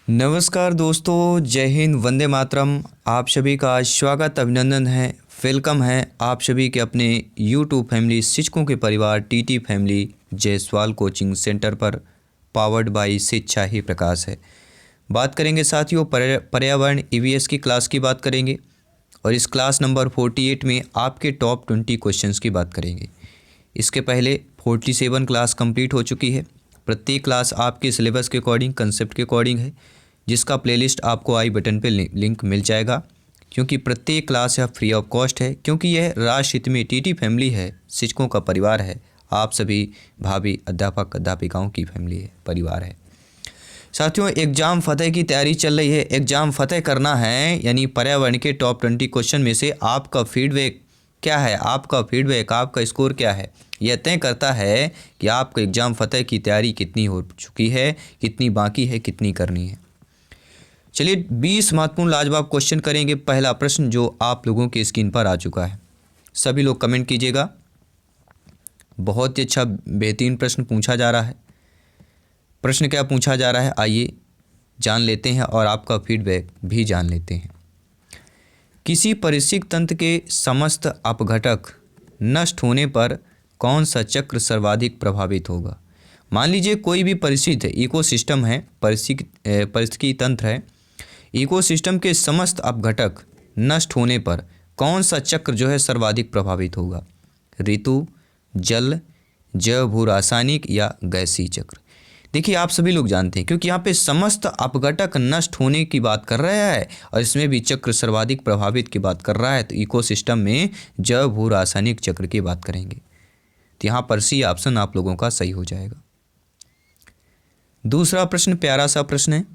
नमस्कार दोस्तों, जय हिंद, वंदे मातरम। आप सभी का स्वागत, अभिनंदन है, वेलकम है आप सभी के अपने यूट्यूब फैमिली, शिक्षकों के परिवार TT family Jaiswal coaching centre पर, पावर्ड बाय शिक्षा ही प्रकाश है। बात करेंगे साथियों पर्यावरण ईवीएस की क्लास की बात करेंगे और इस क्लास नंबर 48 में आपके टॉप 20 क्वेश्चंस की बात करेंगे। इसके पहले 47 क्लास कंप्लीट हो चुकी है। प्रत्येक क्लास आपके सिलेबस के अकॉर्डिंग, कंसेप्ट के अकॉर्डिंग है, जिसका प्लेलिस्ट आपको आई बटन पे लिंक मिल जाएगा। क्योंकि प्रत्येक क्लास यह फ्री ऑफ कॉस्ट है, क्योंकि यह राष्ट्र हित में टीटी फैमिली है, शिक्षकों का परिवार है, आप सभी भावी अध्यापक अध्यापिकाओं की फैमिली है, परिवार है। साथियों, एग्ज़ाम फतेह की तैयारी चल रही है। एग्ज़ाम फतेह करना है, यानी पर्यावरण के टॉप 20 क्वेश्चन में से आपका फीडबैक क्या है, आपका फीडबैक, आपका स्कोर क्या है, यह तय करता है कि आपको एग्ज़ाम फतेह की तैयारी कितनी हो चुकी है, कितनी बाकी है, कितनी करनी है। चलिए 20 महत्वपूर्ण लाजवाब क्वेश्चन करेंगे। पहला प्रश्न जो आप लोगों के स्क्रीन पर आ चुका है, सभी लोग कमेंट कीजिएगा। बहुत ही अच्छा बेहतरीन प्रश्न पूछा जा रहा है। प्रश्न क्या पूछा जा रहा है, आइए जान लेते हैं और आपका फीडबैक भी जान लेते हैं। किसी पारिस्थितिक तंत्र के समस्त अपघटक नष्ट होने पर कौन सा चक्र सर्वाधिक प्रभावित होगा। मान लीजिए कोई भी परिस्थिति है, इकोसिस्टम है, पारिस्थितिकी तंत्र है, इकोसिस्टम के समस्त अपघटक नष्ट होने पर कौन सा चक्र जो है सर्वाधिक प्रभावित होगा। ऋतु, जल, जैव भू रासायनिक या गैसीय चक्र। देखिए आप सभी लोग जानते हैं, क्योंकि यहाँ पे समस्त अपघटक नष्ट होने की बात कर रहा है और इसमें भी चक्र सर्वाधिक प्रभावित की बात कर रहा है, तो इकोसिस्टम में जैव भू रासायनिक चक्र की बात करेंगे। तो यहाँ पर सी ऑप्शन आप लोगों का सही हो जाएगा। दूसरा प्रश्न प्यारा सा प्रश्न है।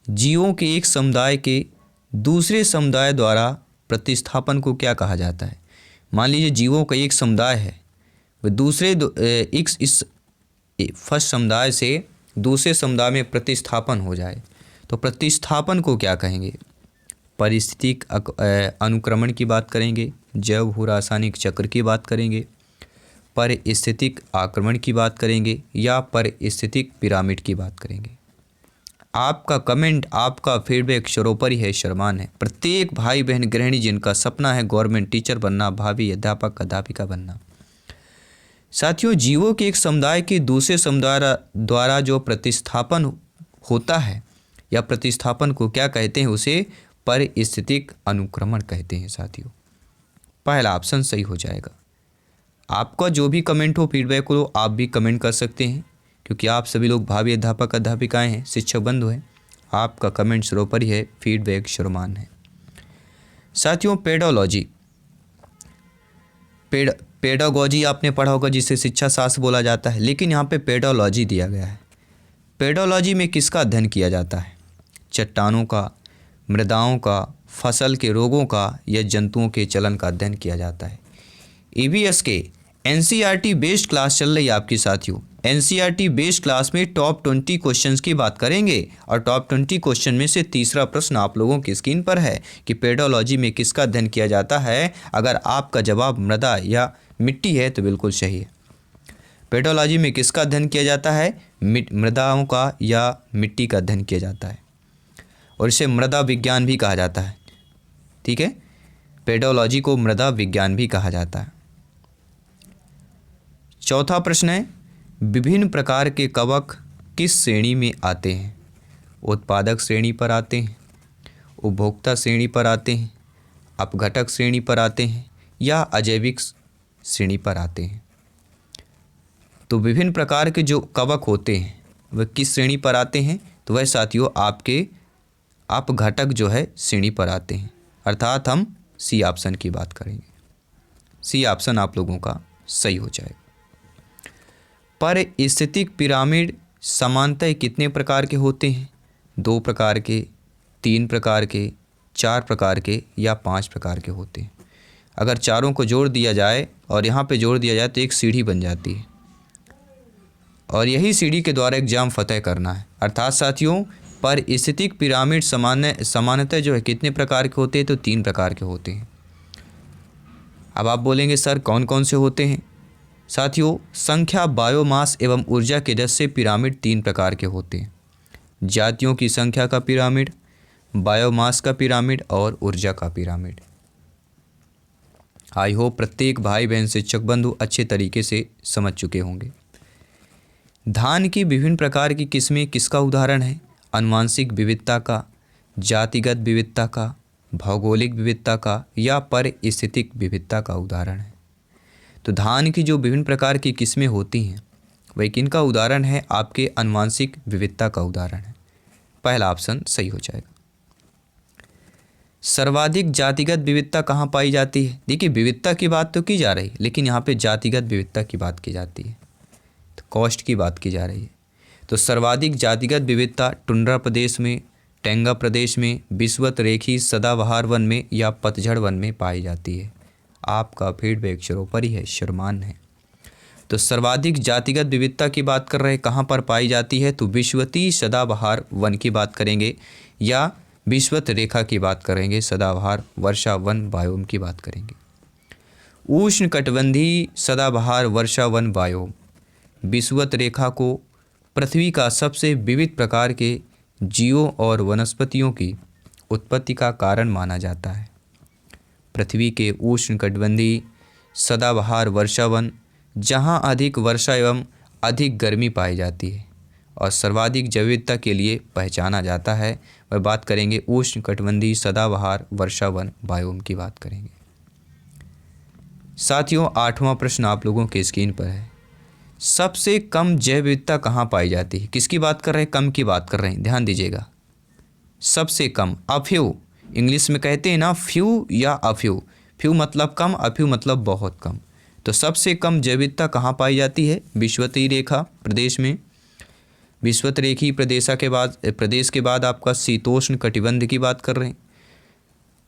जीवों के एक समुदाय के दूसरे समुदाय द्वारा प्रतिस्थापन को क्या कहा जाता है। मान लीजिए जीवों का एक समुदाय है, वह दूसरे इस फर्स्ट समुदाय से दूसरे समुदाय में प्रतिस्थापन हो जाए, तो प्रतिस्थापन को क्या कहेंगे। पारिस्थितिक अनुक्रमण की बात करेंगे, जैव भू रासायनिक चक्र की बात करेंगे, पारिस्थितिक आक्रमण की बात करेंगे या पारिस्थितिक पिरामिड की बात करेंगे। आपका कमेंट, आपका फीडबैक सर्वोपरि है, शर्मान है। प्रत्येक भाई बहन गृहिणी जिनका सपना है गवर्नमेंट टीचर बनना, भावी अध्यापक अध्यापिका बनना। साथियों, जीवों के एक समुदाय के दूसरे समुदाय द्वारा जो प्रतिस्थापन होता है या प्रतिस्थापन को क्या कहते हैं, उसे पारिस्थितिक अनुक्रमण कहते हैं। साथियों, पहला ऑप्शन सही हो जाएगा। आपका जो भी कमेंट हो, फीडबैक हो, आप भी कमेंट कर सकते हैं, क्योंकि आप सभी लोग भावी अध्यापक अध्यापिकाएँ हैं, शिक्षक बंधु हैं। आपका कमेंट सर्वोपरि है, फीडबैक सर्वमान्य है। साथियों, पेडोलॉजी, पेडागोजी आपने पढ़ा होगा, जिसे शिक्षा शास्त्र बोला जाता है, लेकिन यहाँ पे पेडोलॉजी दिया गया है। पेडोलॉजी में किसका अध्ययन किया जाता है। चट्टानों का, मृदाओं का, फसल के रोगों का या जंतुओं के चलन का अध्ययन किया जाता है। ईवीएस के एनसीईआरटी बेस्ड क्लास चल रही है आपकी। साथियों, एनसीईआरटी बेस्ड क्लास में टॉप 20 क्वेश्चंस की बात करेंगे और टॉप 20 क्वेश्चन में से तीसरा प्रश्न आप लोगों की स्क्रीन पर है कि पेडोलॉजी में किसका अध्ययन किया जाता है। अगर आपका जवाब मृदा या मिट्टी है तो बिल्कुल सही है। पेडोलॉजी में किसका अध्ययन किया जाता है, मृदाओं का या मिट्टी का अध्ययन किया जाता है, और इसे मृदा विज्ञान भी कहा जाता है। ठीक है, पेडोलॉजी को मृदा विज्ञान भी कहा जाता है। चौथा प्रश्न है, विभिन्न प्रकार के कवक किस श्रेणी में आते हैं। उत्पादक श्रेणी पर आते हैं, उपभोक्ता श्रेणी पर आते हैं, अपघटक श्रेणी पर आते हैं या अजैविक श्रेणी पर आते हैं। तो विभिन्न प्रकार के जो कवक होते हैं वह किस श्रेणी पर आते हैं, तो वह साथियों आपके अपघटक जो है श्रेणी पर आते हैं, अर्थात हम सी ऑप्शन की बात करेंगे। सी ऑप्शन आप लोगों का सही हो जाएगा। पारिस्थितिक पिरामिड सामान्यतः कितने प्रकार के होते हैं। 2 प्रकार के, 3 प्रकार के, 4 प्रकार के या 5 प्रकार के होते हैं। अगर चारों को जोड़ दिया जाए और यहाँ पे जोड़ दिया जाए तो एक सीढ़ी बन जाती है, और यही सीढ़ी के द्वारा एग्जाम फतेह करना है। अर्थात साथियों, पारिस्थितिक पिरामिड सामान्यतः जो है कितने प्रकार के होते हैं, तो 3 प्रकार के होते हैं। अब आप बोलेंगे सर कौन कौन से होते हैं। साथियों, संख्या, बायोमास एवं ऊर्जा के दृष्टि से पिरामिड 3 प्रकार के होते हैं। जातियों की संख्या का पिरामिड, बायोमास का पिरामिड और ऊर्जा का पिरामिड। आई होप प्रत्येक भाई बहन शिक्षक बंधु अच्छे तरीके से समझ चुके होंगे। धान की विभिन्न प्रकार की किस्में किसका उदाहरण है? आनुवांशिक विविधता का, जातिगत विविधता का, भौगोलिक विविधता का या परिस्थितिक विविधता का उदाहरण है। तो धान की जो विभिन्न प्रकार की किस्में होती हैं वह किनका उदाहरण है? आपके आनुवांशिक विविधता का उदाहरण है। पहला ऑप्शन सही हो जाएगा। सर्वाधिक जातिगत विविधता कहाँ पाई जाती है? देखिए विविधता की बात तो की जा रही है, लेकिन यहाँ पे जातिगत विविधता की बात की जाती है, तो कॉस्ट की बात की जा रही है। तो सर्वाधिक जातिगत विविधता टुंड्रा प्रदेश में, टैंगा प्रदेश में, विषुवत रेखी सदाबहार वन में या पतझड़ वन में पाई जाती है। आपका फीडबैक सर्वोपरि है, शर्मान है। तो सर्वाधिक जातिगत विविधता की बात कर रहे हैं, कहाँ पर पाई जाती है? तो विषुवतीय सदाबहार वन की बात करेंगे या विषुवत रेखा की बात करेंगे, सदाबहार वर्षा वन बायोम की बात करेंगे। उष्ण कटिबंधीय सदाबहार वर्षा वन बायोम विषुवत रेखा को पृथ्वी का सबसे विविध प्रकार के जीवों और वनस्पतियों की उत्पत्ति का कारण माना जाता है। पृथ्वी के उष्ण कटिबंधीय सदाबहार वर्षा वन जहाँ अधिक वर्षा एवं अधिक गर्मी पाई जाती है और सर्वाधिक जैव विविधता के लिए पहचाना जाता है, वह बात करेंगे उष्ण कटिबंधीय सदाबहार वर्षा वन बायोम की बात करेंगे। साथियों, 8वां प्रश्न आप लोगों के स्क्रीन पर है। सबसे कम जैव विविधता कहाँ पाई जाती है? किसकी बात कर रहे हैं? कम की बात कर रहे हैं, ध्यान दीजिएगा। सबसे कम, अफ्यू, इंग्लिश में कहते हैं ना फ्यू या अफ्यू। फ्यू मतलब कम, अफ्यू मतलब बहुत कम। तो सबसे कम जैव विविधता कहाँ पाई जाती है? विषुवतीय रेखा प्रदेश में, विषुवत रेखी प्रदेश के बाद आपका शीतोष्ण कटिबंध की बात कर रहे हैं,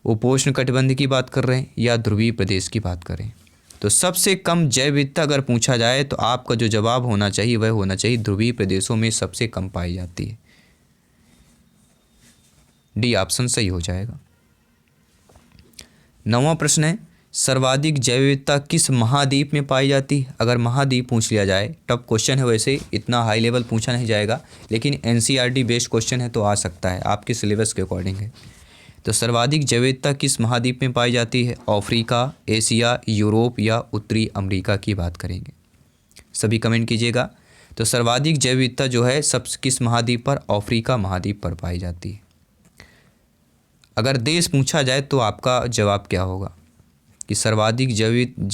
उपोष्ण कटिबंध की बात कर रहे हैं या ध्रुवीय प्रदेश की बात करें। तो सबसे कम जैव विविधता अगर पूछा जाए तो आपका जो जवाब होना चाहिए वह होना चाहिए ध्रुवीय प्रदेशों में सबसे कम पाई जाती है। डी ऑप्शन सही हो जाएगा। 9वां प्रश्न है, सर्वाधिक जैव विविधता किस महाद्वीप में पाई जाती है? अगर महाद्वीप पूछ लिया जाए, टफ क्वेश्चन है, वैसे इतना हाई लेवल पूछा नहीं जाएगा, लेकिन एनसीईआरटी बेस्ड क्वेश्चन है तो आ सकता है, आपके सिलेबस के अकॉर्डिंग है। तो सर्वाधिक जैव विविधता किस महाद्वीप में पाई जाती है? अफ्रीका, एशिया, यूरोप या उत्तरी अमेरिका की बात करेंगे। सभी कमेंट कीजिएगा। तो सर्वाधिक जैव विविधता जो है सब किस महाद्वीप पर? अफ्रीका महाद्वीप पर पाई जाती है। अगर देश पूछा जाए तो आपका जवाब क्या होगा कि सर्वाधिक जैव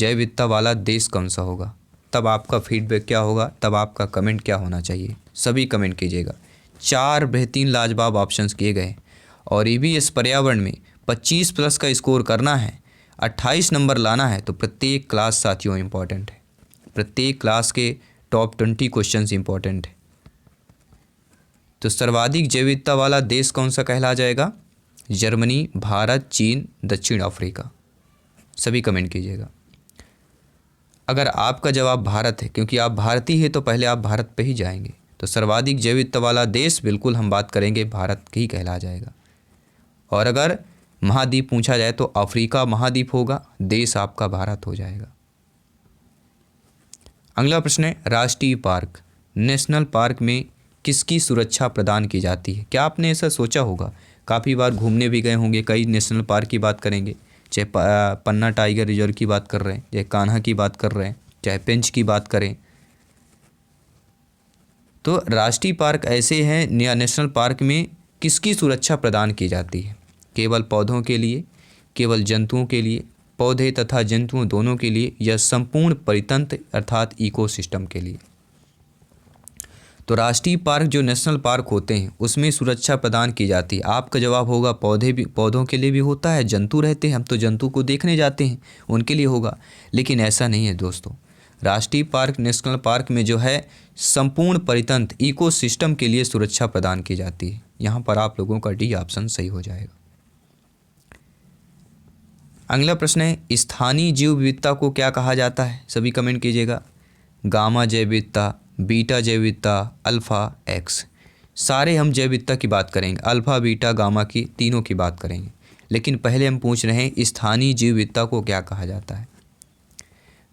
विविधता वाला देश कौन सा होगा? तब आपका फीडबैक क्या होगा? तब आपका कमेंट क्या होना चाहिए? सभी कमेंट कीजिएगा। 4 बेहतरीन लाजवाब ऑप्शंस किए गए और ईवीएस पर्यावरण में 25 प्लस का स्कोर करना है, 28 नंबर लाना है, तो प्रत्येक क्लास साथियों इम्पॉर्टेंट है। प्रत्येक क्लास के टॉप 20 क्वेश्चंस इम्पॉर्टेंट है। तो सर्वाधिक जैव विविधता वाला देश कौन सा कहला जाएगा? जर्मनी, भारत, चीन, दक्षिण अफ्रीका। सभी कमेंट कीजिएगा। अगर आपका जवाब भारत है, क्योंकि आप भारतीय है तो पहले आप भारत पे ही जाएंगे, तो सर्वाधिक जैव विविधता वाला देश बिल्कुल हम बात करेंगे भारत ही कहला जाएगा। और अगर महाद्वीप पूछा जाए तो अफ्रीका महाद्वीप होगा, देश आपका भारत हो जाएगा। अगला प्रश्न है, राष्ट्रीय पार्क, नेशनल पार्क में किसकी सुरक्षा प्रदान की जाती है? क्या आपने ऐसा सोचा होगा? काफ़ी बार घूमने भी गए होंगे, कई नेशनल पार्क की बात करेंगे, चाहे पन्ना टाइगर रिजर्व की बात कर रहे हैं, चाहे कान्हा की बात कर रहे हैं, चाहे पेंच की बात करें। तो राष्ट्रीय पार्क ऐसे हैं या नेशनल पार्क में किसकी सुरक्षा प्रदान की जाती है? केवल पौधों के लिए, केवल जंतुओं के लिए, पौधे तथा जंतुओं दोनों के लिए या संपूर्ण परितंत्र अर्थात इकोसिस्टम के लिए? तो राष्ट्रीय पार्क जो नेशनल पार्क होते हैं उसमें सुरक्षा प्रदान की जाती है। आपका जवाब होगा पौधों के लिए भी होता है, जंतु रहते हैं, हम तो जंतु को देखने जाते हैं, उनके लिए होगा, लेकिन ऐसा नहीं है दोस्तों। राष्ट्रीय पार्क, नेशनल पार्क में जो है संपूर्ण परितंत्र इकोसिस्टम के लिए सुरक्षा प्रदान की जाती है। यहाँ पर आप लोगों का डी ऑप्शन सही हो जाएगा। अगला प्रश्न है, स्थानीय जीव विविधता को क्या कहा जाता है? सभी कमेंट कीजिएगा। गामा जैव विविधता, बीटा जैव विविधता, अल्फ़ा, एक्स, सारे हम जैव विविधता की बात करेंगे, अल्फ़ा, बीटा, गामा की तीनों की बात करेंगे, लेकिन पहले हम पूछ रहे हैं स्थानीय जीव विविधता को क्या कहा जाता है।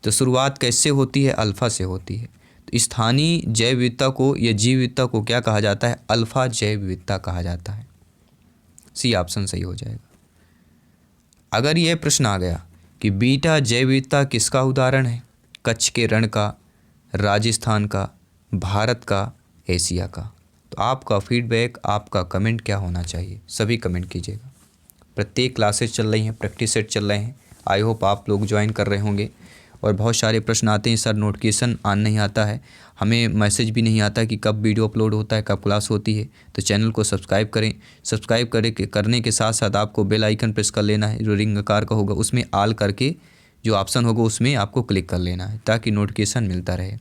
तो शुरुआत कैसे होती है? अल्फ़ा से होती है। तो स्थानीय जैव विविधता को या जीव विविधता को क्या कहा जाता है? अल्फा जैव विविधता कहा जाता है। सी ऑप्शन सही हो जाएगा। अगर यह प्रश्न आ गया कि बीटा जैव विविधता किसका उदाहरण है? कच्छ के रण का, राजस्थान का, भारत का, एशिया का, तो आपका फीडबैक, आपका कमेंट क्या होना चाहिए? सभी कमेंट कीजिएगा। प्रत्येक क्लासेस चल रही हैं, प्रैक्टिस सेट चल रहे हैं। आई होप आप लोग ज्वाइन कर रहे होंगे। और बहुत सारे प्रश्न आते हैं, सर नोटिफिकेशन ऑन नहीं आता है, हमें मैसेज भी नहीं आता कि कब वीडियो अपलोड होता है, कब क्लास होती है। तो चैनल को सब्सक्राइब करें। सब्सक्राइब करने के साथ साथ आपको बेल आइकन प्रेस कर लेना है, जो रिंग आकार का होगा उसमें ऑल करके जो ऑप्शन होगा उसमें आपको क्लिक कर लेना है, ताकि नोटिफिकेशन मिलता रहे।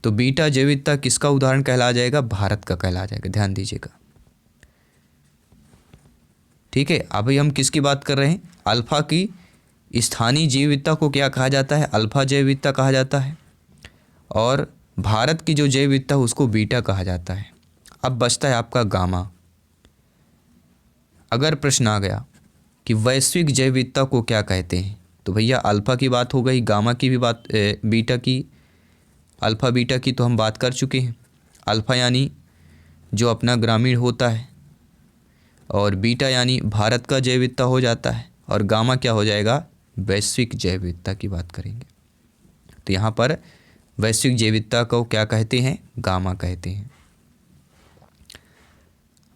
तो बीटा जैव विविधता किसका उदाहरण कहला जाएगा? भारत का कहला जाएगा, ध्यान दीजिएगा। ठीक है, अभी हम किसकी बात कर रहे हैं? अल्फा की स्थानीय जैव विविधता को क्या कहा जाता है? अल्फा जैव विविधता कहा जाता है। और भारत की जो जैव विविधता है उसको बीटा कहा जाता है। अब बचता है आपका गामा। अगर प्रश्न आ गया कि वैश्विक जैव विविधता को क्या कहते हैं, तो भैया अल्फा की बात हो गई, गामा की भी बात, बीटा की, अल्फ़ा बीटा की तो हम बात कर चुके हैं। अल्फ़ा यानी जो अपना ग्रामीण होता है, और बीटा यानी भारत का जैव विविधता हो जाता है, और गामा क्या हो जाएगा? वैश्विक जैव विविधता की बात करेंगे। तो यहाँ पर वैश्विक जैव विविधता को क्या कहते हैं? गामा कहते हैं।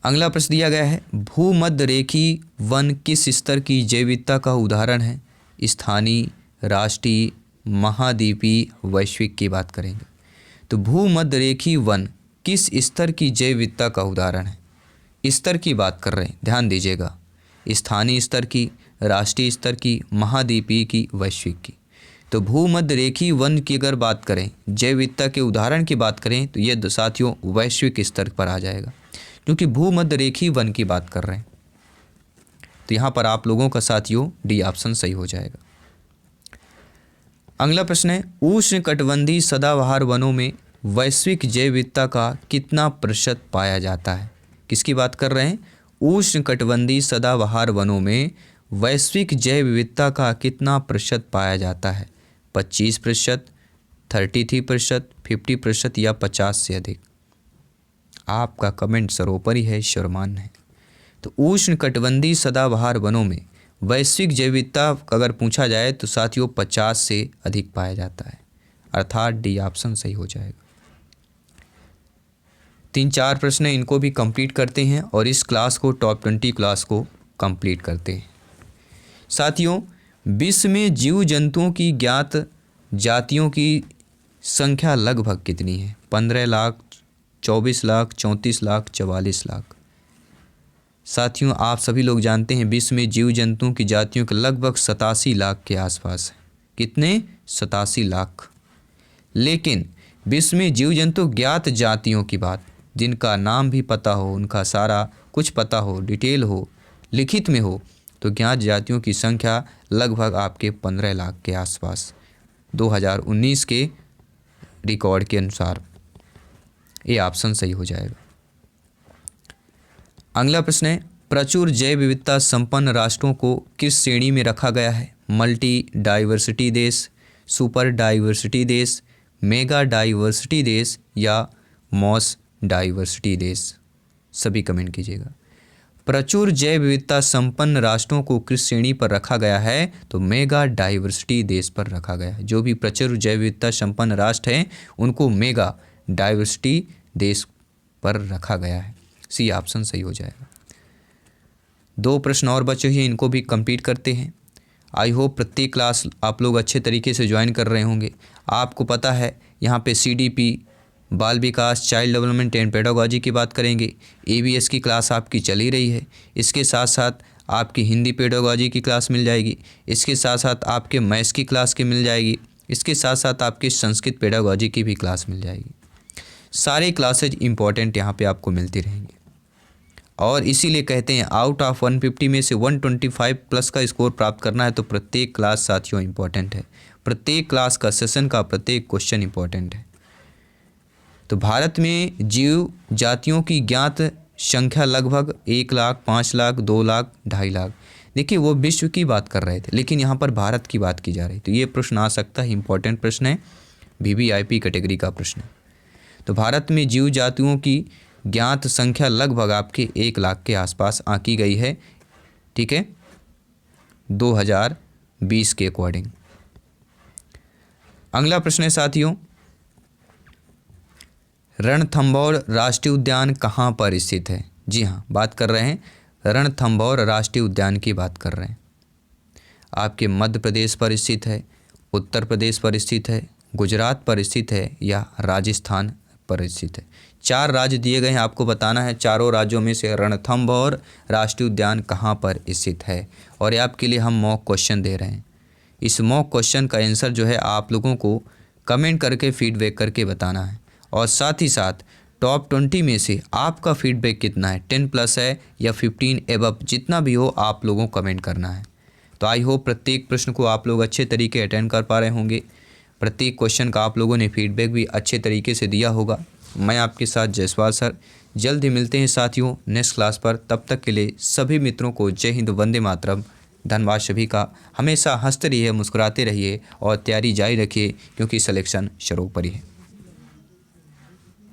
अगला प्रश्न दिया गया है, भूमध्य रेखी वन किस स्तर की जैव विविधता का उदाहरण है? स्थानीय, राष्ट्रीय, महाद्वीपीय, वैश्विक की बात करेंगे। तो भूमध्य रेखी वन किस स्तर की जैव विविधता का उदाहरण है? स्तर की बात कर रहे हैं, ध्यान दीजिएगा। स्थानीय स्तर की, राष्ट्रीय स्तर की, महाद्वीपीय की, वैश्विक की। तो भूमध्य रेखी वन की अगर बात करें, जैव विविधता के उदाहरण की बात करें, तो ये साथियों वैश्विक स्तर पर आ जाएगा, क्योंकि भूमध्य रेखी वन की बात कर रहे हैं। तो यहाँ पर आप लोगों का साथियों डी ऑप्शन सही हो जाएगा। अगला प्रश्न है, उष्णकटिबंधीय सदाबहार वनों में वैश्विक जैव विविधता का कितना प्रतिशत पाया जाता है? किसकी बात कर रहे हैं? उष्णकटिबंधीय सदाबहार वनों में वैश्विक जैव विविधता का कितना प्रतिशत पाया जाता है? 25%, 33%, 50% या 50 से अधिक? आपका कमेंट सर्वोपरि है, शर्मान्य है। तो उष्णकटिबंधीय सदाबहार वनों में वैश्विक जैव विविधता अगर पूछा जाए तो साथियों 50 से अधिक पाया जाता है, अर्थात डी ऑप्शन सही हो जाएगा। 3-4 प्रश्न इनको भी कंप्लीट करते हैं और इस क्लास को टॉप 20 क्लास को कंप्लीट करते हैं। साथियों, विश्व में जीव जंतुओं की ज्ञात जातियों की संख्या लगभग कितनी है? 15 लाख, 24 लाख, 34 लाख, 44 लाख। साथियों, आप सभी लोग जानते हैं विश्व में जीव जंतुओं की जातियों के लगभग 87 लाख के आसपास है। कितने? 87 लाख। लेकिन विश्व में जीव जंतु ज्ञात जातियों की बात, जिनका नाम भी पता हो, उनका सारा कुछ पता हो, डिटेल हो, लिखित में हो, तो ज्ञात जातियों की संख्या लगभग आपके 15 लाख के आसपास 2019 के रिकॉर्ड के अनुसार। ये ऑप्शन सही हो जाएगा। अगला प्रश्न है, प्रचुर जैव विविधता संपन्न राष्ट्रों को किस श्रेणी में रखा गया है? मल्टी डाइवर्सिटी देश, सुपर डाइवर्सिटी देश, मेगा डाइवर्सिटी देश या मॉस डाइवर्सिटी देश? सभी कमेंट कीजिएगा। प्रचुर जैव विविधता संपन्न राष्ट्रों को किस श्रेणी पर रखा गया है? तो मेगा डाइवर्सिटी देश पर रखा गया है। जो भी प्रचुर जैव विविधता संपन्न राष्ट्र हैं उनको मेगा डाइवर्सिटी देश पर रखा गया है। सी ऑप्शन सही हो जाएगा। 2 प्रश्न और बचे हैं, इनको भी कंप्लीट करते हैं। आई होप प्रत्येक क्लास आप लोग अच्छे तरीके से ज्वाइन कर रहे होंगे। आपको पता है यहाँ पे CDP, बाल विकास, चाइल्ड डेवलपमेंट एंड पेडागोजी की बात करेंगे। ABS की क्लास आपकी चल ही रही है। इसके साथ साथ आपकी हिंदी पेडागोजी की क्लास मिल जाएगी। इसके साथ साथ आपके मैथ्स की क्लास की मिल जाएगी। इसके साथ साथ आपकी संस्कृत पेडागोजी की भी क्लास मिल जाएगी। सारे क्लासेज इंपॉर्टेंट यहाँ पे आपको मिलती रहेंगी, और इसीलिए कहते हैं आउट ऑफ 150 में से 125 प्लस का स्कोर प्राप्त करना है तो प्रत्येक क्लास साथियों इंपॉर्टेंट है। प्रत्येक क्लास का सेशन का प्रत्येक क्वेश्चन इंपॉर्टेंट है। तो भारत में जीव जातियों की ज्ञात संख्या लगभग 1 लाख, 5 लाख, 2 लाख, 2.5 लाख। देखिए वो विश्व की बात कर रहे थे, लेकिन यहाँ पर भारत की बात की जा रही। तो ये प्रश्न आ सकता है, इंपॉर्टेंट प्रश्न है। वीवीआईपी कैटेगरी का प्रश्न है। तो भारत में जीव जातियों की ज्ञात संख्या लगभग आपके 1 लाख के आसपास आंकी गई है, ठीक है, 2020 के अकॉर्डिंग। अगला प्रश्न है साथियों, रणथंभौर राष्ट्रीय उद्यान कहाँ पर स्थित है? जी हाँ, बात कर रहे हैं रणथंभौर राष्ट्रीय उद्यान की बात कर रहे हैं। आपके मध्य प्रदेश पर स्थित है, उत्तर प्रदेश पर स्थित है, गुजरात पर स्थित है या राजस्थान पर स्थित है। 4 राज्य दिए गए हैं, आपको बताना है चारों राज्यों में से रणथंभौर राष्ट्रीय उद्यान कहाँ पर स्थित है। और ये आपके लिए हम मॉक क्वेश्चन दे रहे हैं। इस मॉक क्वेश्चन का आंसर जो है आप लोगों को कमेंट करके फीडबैक करके बताना है। और साथ ही साथ टॉप 20 में से आपका फीडबैक कितना है, 10+ है या 15 एबव, जितना भी हो आप लोगों को कमेंट करना है। तो आई होप प्रत्येक प्रश्न को आप लोग अच्छे तरीके अटेंड कर पा रहे होंगे। प्रत्येक क्वेश्चन का आप लोगों ने फीडबैक भी अच्छे तरीके से दिया होगा। मैं आपके साथ जयसवाल सर, जल्द ही मिलते हैं साथियों नेक्स्ट क्लास पर। तब तक के लिए सभी मित्रों को जय हिंद, वंदे मातरम। धन्यवाद सभी का। हमेशा हंसते रहिए, मुस्कुराते रहिए और तैयारी जारी रखिए, क्योंकि सिलेक्शन सर्वोपरि है।